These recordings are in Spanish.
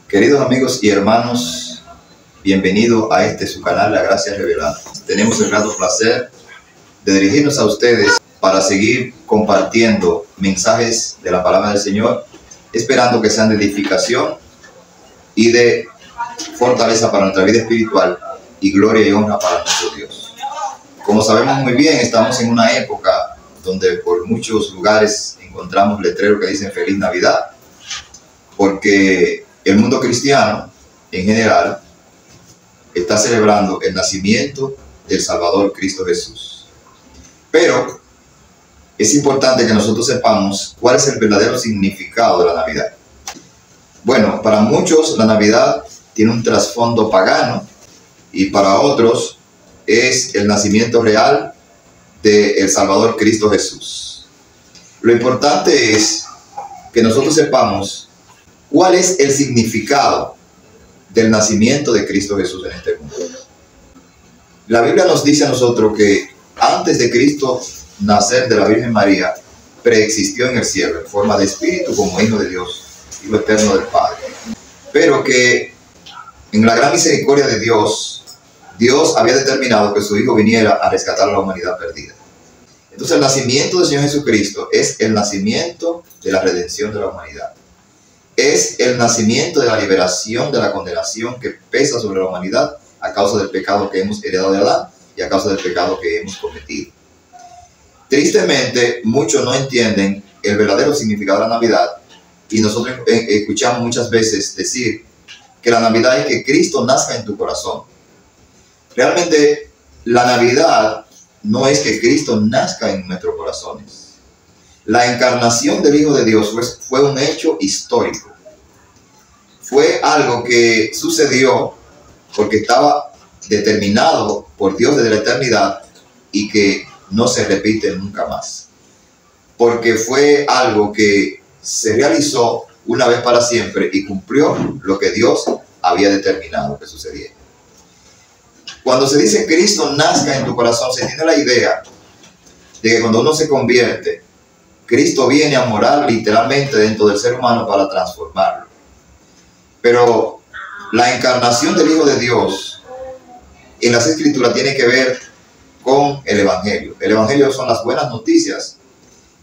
Queridos amigos y hermanos, bienvenido a su canal La Gracia Revelada. Tenemos el grato placer de dirigirnos a ustedes para seguir compartiendo mensajes de la palabra del Señor, esperando que sean de edificación y de fortaleza para nuestra vida espiritual y gloria y honra para nuestro Dios. Como sabemos muy bien, estamos en una época donde por muchos lugares encontramos letreros que dicen Feliz Navidad, porque el mundo cristiano en general está celebrando el nacimiento del Salvador Cristo Jesús. Pero es importante que nosotros sepamos cuál es el verdadero significado de la Navidad. Bueno, para muchos la Navidad tiene un trasfondo pagano y para otros es el nacimiento real del Salvador Cristo Jesús. Lo importante es que nosotros sepamos cuál es el significado del nacimiento de Cristo Jesús en este mundo. La Biblia nos dice a nosotros que antes de Cristo nacer de la Virgen María, preexistió en el cielo en forma de espíritu como hijo de Dios, hijo eterno del Padre. Pero que en la gran misericordia de Dios, Dios había determinado que su Hijo viniera a rescatar a la humanidad perdida. Entonces el nacimiento del Señor Jesucristo es el nacimiento de la redención de la humanidad. Es el nacimiento de la liberación de la condenación que pesa sobre la humanidad a causa del pecado que hemos heredado de Adán y a causa del pecado que hemos cometido. Tristemente, muchos no entienden el verdadero significado de la Navidad y nosotros escuchamos muchas veces decir que la Navidad es que Cristo nazca en tu corazón. Realmente, la Navidad no es que Cristo nazca en nuestros corazones. La encarnación del Hijo de Dios fue un hecho histórico. Fue algo que sucedió porque estaba determinado por Dios desde la eternidad y que no se repite nunca más. Porque fue algo que se realizó una vez para siempre y cumplió lo que Dios había determinado que sucediera. Cuando se dice Cristo nazca en tu corazón, se tiene la idea de que cuando uno se convierte, Cristo viene a morar literalmente dentro del ser humano para transformarlo. Pero la encarnación del Hijo de Dios en las Escrituras tiene que ver con el Evangelio. El Evangelio son las buenas noticias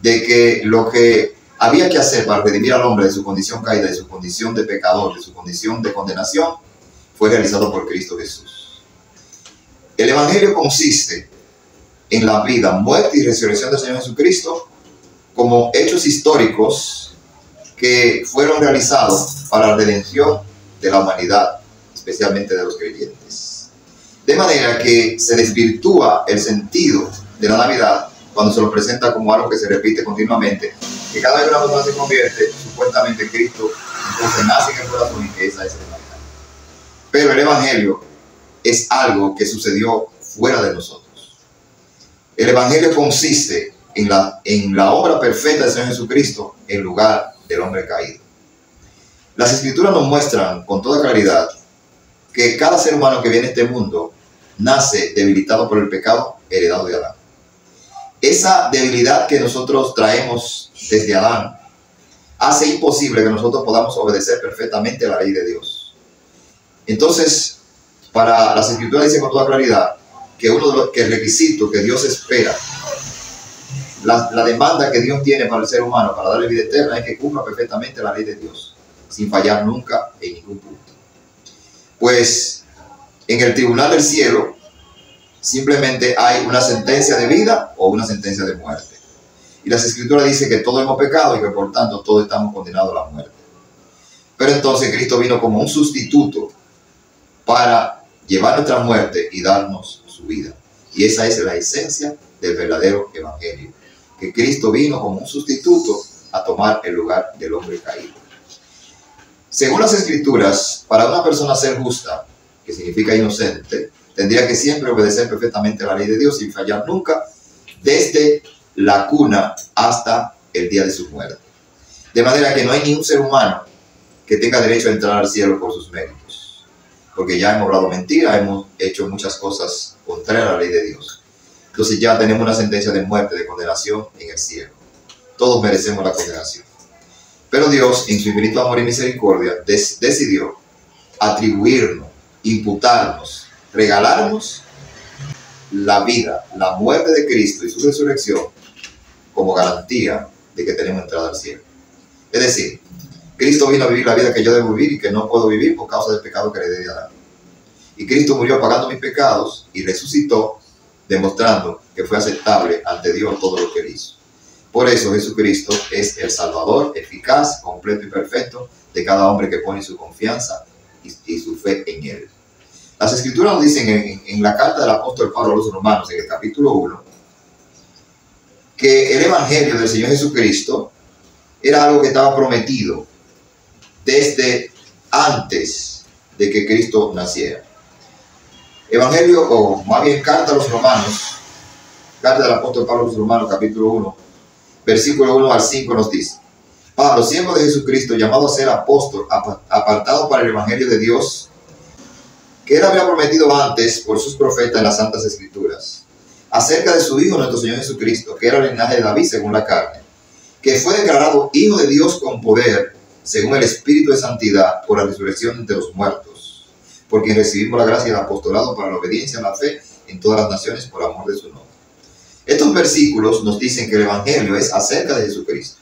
de que lo que había que hacer para redimir al hombre de su condición caída, de su condición de pecador, de su condición de condenación, fue realizado por Cristo Jesús. El Evangelio consiste en la vida, muerte y resurrección del Señor Jesucristo como hechos históricos que fueron realizados para la redención de la humanidad, especialmente de los creyentes. De manera que se desvirtúa el sentido de la Navidad cuando se lo presenta como algo que se repite continuamente, que cada vez que una persona se convierte, supuestamente Cristo entonces nace en el corazón y que esa es la Navidad. Pero el Evangelio es algo que sucedió fuera de nosotros. El Evangelio consiste en la obra perfecta del Señor Jesucristo en lugar del hombre caído. Las Escrituras nos muestran con toda claridad que cada ser humano que viene a este mundo nace debilitado por el pecado heredado de Adán. Esa debilidad que nosotros traemos desde Adán hace imposible que nosotros podamos obedecer perfectamente la ley de Dios. Entonces, para las Escrituras dicen con toda claridad que uno de los requisitos que Dios espera, la demanda que Dios tiene para el ser humano para darle vida eterna, es que cumpla perfectamente la ley de Dios, sin fallar nunca en ningún punto. Pues en el tribunal del cielo simplemente hay una sentencia de vida o una sentencia de muerte. Y las Escrituras dicen que todos hemos pecado y que por tanto todos estamos condenados a la muerte. Pero entonces Cristo vino como un sustituto para llevar nuestra muerte y darnos su vida. Y esa es la esencia del verdadero Evangelio, que Cristo vino como un sustituto a tomar el lugar del hombre caído. Según las Escrituras, para una persona ser justa, que significa inocente, tendría que siempre obedecer perfectamente la ley de Dios sin fallar nunca, desde la cuna hasta el día de su muerte. De manera que no hay ni un ser humano que tenga derecho a entrar al cielo por sus méritos, porque ya hemos hablado mentira, hemos hecho muchas cosas contrarias a la ley de Dios. Entonces ya tenemos una sentencia de muerte, de condenación en el cielo. Todos merecemos la condenación. Pero Dios, en su infinito amor y misericordia, decidió atribuirnos, imputarnos, regalarnos la vida, la muerte de Cristo y su resurrección como garantía de que tenemos entrada al cielo. Es decir, Cristo vino a vivir la vida que yo debo vivir y que no puedo vivir por causa del pecado que heredé de Adán. Y Cristo murió pagando mis pecados y resucitó, demostrando que fue aceptable ante Dios todo lo que él hizo. Por eso Jesucristo es el Salvador eficaz, completo y perfecto de cada hombre que pone su confianza y su fe en él. Las Escrituras nos dicen en la carta del apóstol Pablo a los Romanos, en el capítulo 1, que el Evangelio del Señor Jesucristo era algo que estaba prometido desde antes de que Cristo naciera. Evangelio, o más bien carta a los Romanos, carta del apóstol Pablo a los Romanos, capítulo 1, versículo 1 al 5 nos dice: Pablo, siervo de Jesucristo, llamado a ser apóstol, apartado para el Evangelio de Dios, que él había prometido antes por sus profetas en las Santas Escrituras, acerca de su Hijo, nuestro Señor Jesucristo, que era el linaje de David según la carne, que fue declarado Hijo de Dios con poder, según el Espíritu de Santidad, por la resurrección entre los muertos, por quien recibimos la gracia y el apostolado para la obediencia a la fe en todas las naciones por amor de su nombre. Estos versículos nos dicen que el Evangelio es acerca de Jesucristo.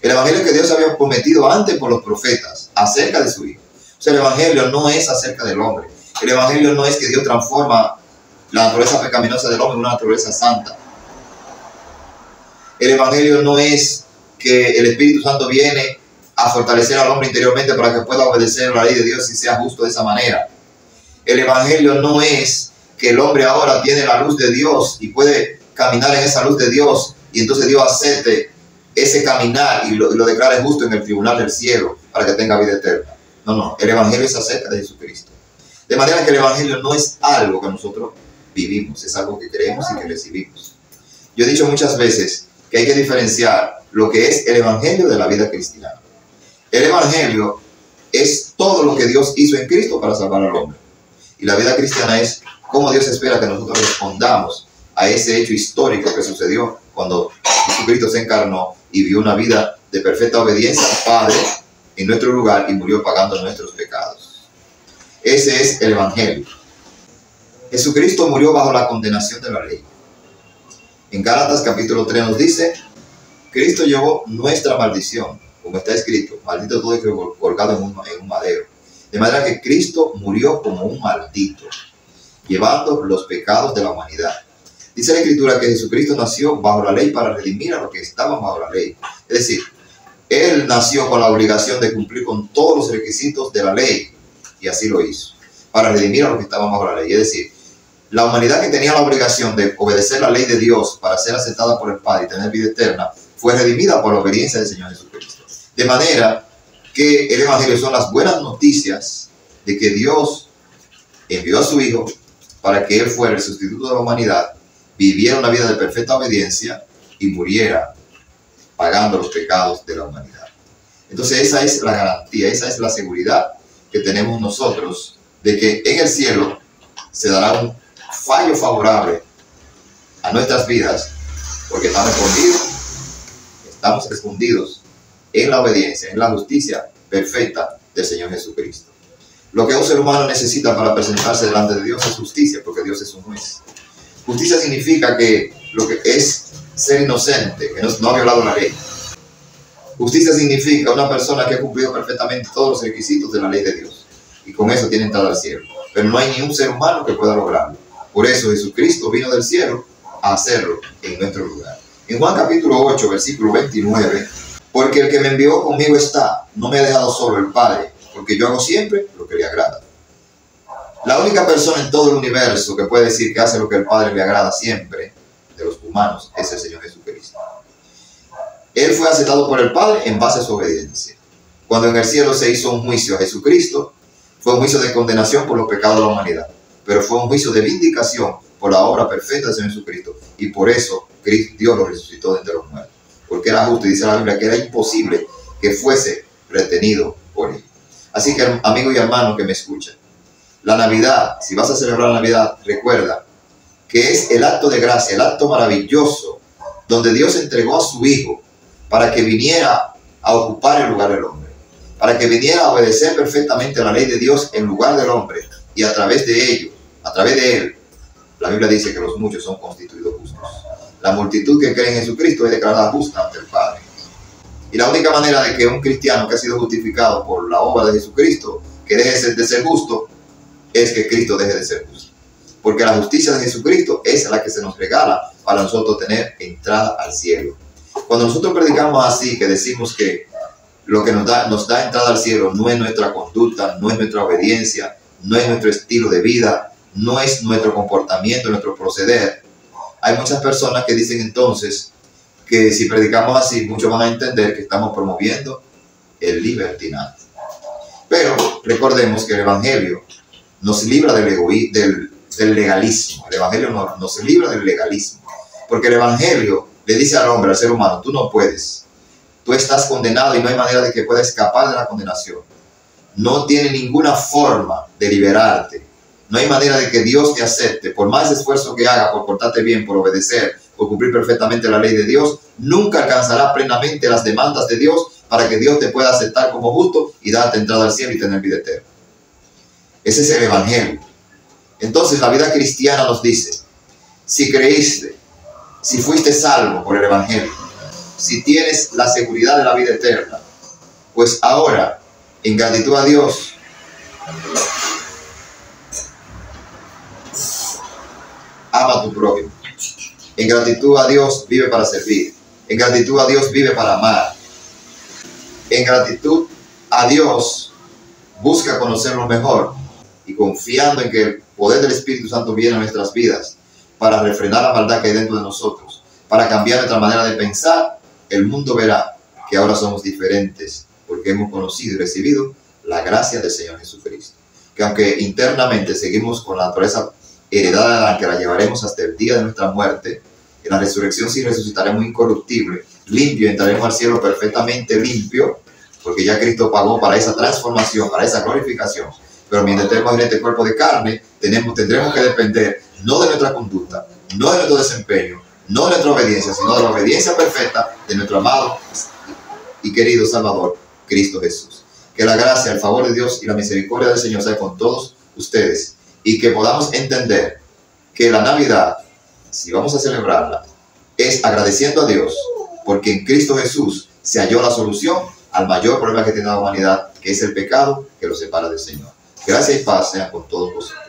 El Evangelio que Dios había prometido antes por los profetas, acerca de su Hijo. O sea, el Evangelio no es acerca del hombre. El Evangelio no es que Dios transforma la naturaleza pecaminosa del hombre en una naturaleza santa. El Evangelio no es que el Espíritu Santo viene a fortalecer al hombre interiormente para que pueda obedecer la ley de Dios y sea justo de esa manera. El Evangelio no es que el hombre ahora tiene la luz de Dios y puede caminar en esa luz de Dios y entonces Dios acepte ese caminar y lo declare justo en el tribunal del cielo para que tenga vida eterna. No, no, el Evangelio es acerca de Jesucristo. De manera que el Evangelio no es algo que nosotros vivimos, es algo que creemos y que recibimos. Yo he dicho muchas veces que hay que diferenciar lo que es el Evangelio de la vida cristiana. El Evangelio es todo lo que Dios hizo en Cristo para salvar al hombre. Y la vida cristiana es cómo Dios espera que nosotros respondamos a ese hecho histórico que sucedió cuando Jesucristo se encarnó y vivió una vida de perfecta obediencia al Padre en nuestro lugar y murió pagando nuestros pecados. Ese es el Evangelio. Jesucristo murió bajo la condenación de la ley. En Gálatas capítulo 3 nos dice: Cristo llevó nuestra maldición, como está escrito, maldito todo el que colgado en un madero. De manera que Cristo murió como un maldito, llevando los pecados de la humanidad. Dice la Escritura que Jesucristo nació bajo la ley para redimir a los que estaban bajo la ley. Es decir, Él nació con la obligación de cumplir con todos los requisitos de la ley, y así lo hizo, para redimir a los que estaban bajo la ley. Es decir, la humanidad que tenía la obligación de obedecer la ley de Dios para ser aceptada por el Padre y tener vida eterna, fue redimida por la obediencia del Señor Jesucristo. De manera que el Evangelio son las buenas noticias de que Dios envió a su Hijo para que Él fuera el sustituto de la humanidad, viviera una vida de perfecta obediencia y muriera pagando los pecados de la humanidad. Entonces esa es la garantía, esa es la seguridad que tenemos nosotros de que en el cielo se dará un fallo favorable a nuestras vidas, porque estamos escondidos en la obediencia, en la justicia perfecta del Señor Jesucristo. Lo que un ser humano necesita para presentarse delante de Dios es justicia, porque Dios es un juez. Justicia significa que lo que es ser inocente, que no ha violado la ley. Justicia significa una persona que ha cumplido perfectamente todos los requisitos de la ley de Dios, y con eso tiene entrada al cielo. Pero no hay ni un ser humano que pueda lograrlo. Por eso Jesucristo vino del cielo a hacerlo en nuestro lugar. En Juan capítulo 8, versículo 29, porque el que me envió conmigo está, no me ha dejado solo el Padre, porque yo hago siempre lo que le agrada. La única persona en todo el universo que puede decir que hace lo que el Padre le agrada siempre, de los humanos, es el Señor Jesucristo. Él fue aceptado por el Padre en base a su obediencia. Cuando en el cielo se hizo un juicio a Jesucristo, fue un juicio de condenación por los pecados de la humanidad, pero fue un juicio de vindicación por la obra perfecta del Señor Jesucristo, y por eso Dios lo resucitó de entre los muertos, porque era justo, y dice la Biblia que era imposible que fuese retenido por él. Así que, amigo y hermano que me escuchan, la Navidad, si vas a celebrar la Navidad, recuerda que es el acto de gracia, el acto maravilloso, donde Dios entregó a su Hijo para que viniera a ocupar el lugar del hombre, para que viniera a obedecer perfectamente la ley de Dios en lugar del hombre, y a través de ello, a través de él, la Biblia dice que los muchos son constituidos justos. La multitud que cree en Jesucristo es declarada justa ante el Padre. Y la única manera de que un cristiano que ha sido justificado por la obra de Jesucristo, que deje de ser justo, es que Cristo deje de ser justo. Porque la justicia de Jesucristo es la que se nos regala para nosotros tener entrada al cielo. Cuando nosotros predicamos así, que decimos que lo que nos da entrada al cielo no es nuestra conducta, no es nuestra obediencia, no es nuestro estilo de vida, no es nuestro comportamiento, nuestro proceder. Hay muchas personas que dicen entonces que si predicamos así, muchos van a entender que estamos promoviendo el libertinaje. Pero recordemos que el Evangelio nos libra del legalismo. El Evangelio nos libra del legalismo. Porque el Evangelio le dice al hombre, al ser humano, tú no puedes. Tú estás condenado y no hay manera de que puedas escapar de la condenación. No tiene ninguna forma de liberarte. No hay manera de que Dios te acepte. Por más esfuerzo que haga por portarte bien, por obedecer, por cumplir perfectamente la ley de Dios, nunca alcanzará plenamente las demandas de Dios para que Dios te pueda aceptar como justo y darte entrada al cielo y tener vida eterna. Ese es el Evangelio. Entonces la vida cristiana nos dice, si creíste, si fuiste salvo por el Evangelio, si tienes la seguridad de la vida eterna, pues ahora, en gratitud a Dios, ama a tu prójimo. En gratitud a Dios, vive para servir. En gratitud a Dios, vive para amar. En gratitud a Dios, busca conocerlo mejor. Y confiando en que el poder del Espíritu Santo viene a nuestras vidas para refrenar la maldad que hay dentro de nosotros, para cambiar nuestra manera de pensar, el mundo verá que ahora somos diferentes porque hemos conocido y recibido la gracia del Señor Jesucristo. Que aunque internamente seguimos con la naturaleza heredada que la llevaremos hasta el día de nuestra muerte, en la resurrección sí resucitaremos incorruptible, limpio, entraremos al cielo perfectamente limpio, porque ya Cristo pagó para esa transformación, para esa glorificación. Pero mientras estemos en este cuerpo de carne, tendremos que depender no de nuestra conducta, no de nuestro desempeño, no de nuestra obediencia, sino de la obediencia perfecta de nuestro amado y querido Salvador, Cristo Jesús. Que la gracia, el favor de Dios y la misericordia del Señor sea con todos ustedes y que podamos entender que la Navidad, si vamos a celebrarla, es agradeciendo a Dios porque en Cristo Jesús se halló la solución al mayor problema que tiene la humanidad, que es el pecado que lo separa del Señor. Gracia y paz sean con todos vosotros.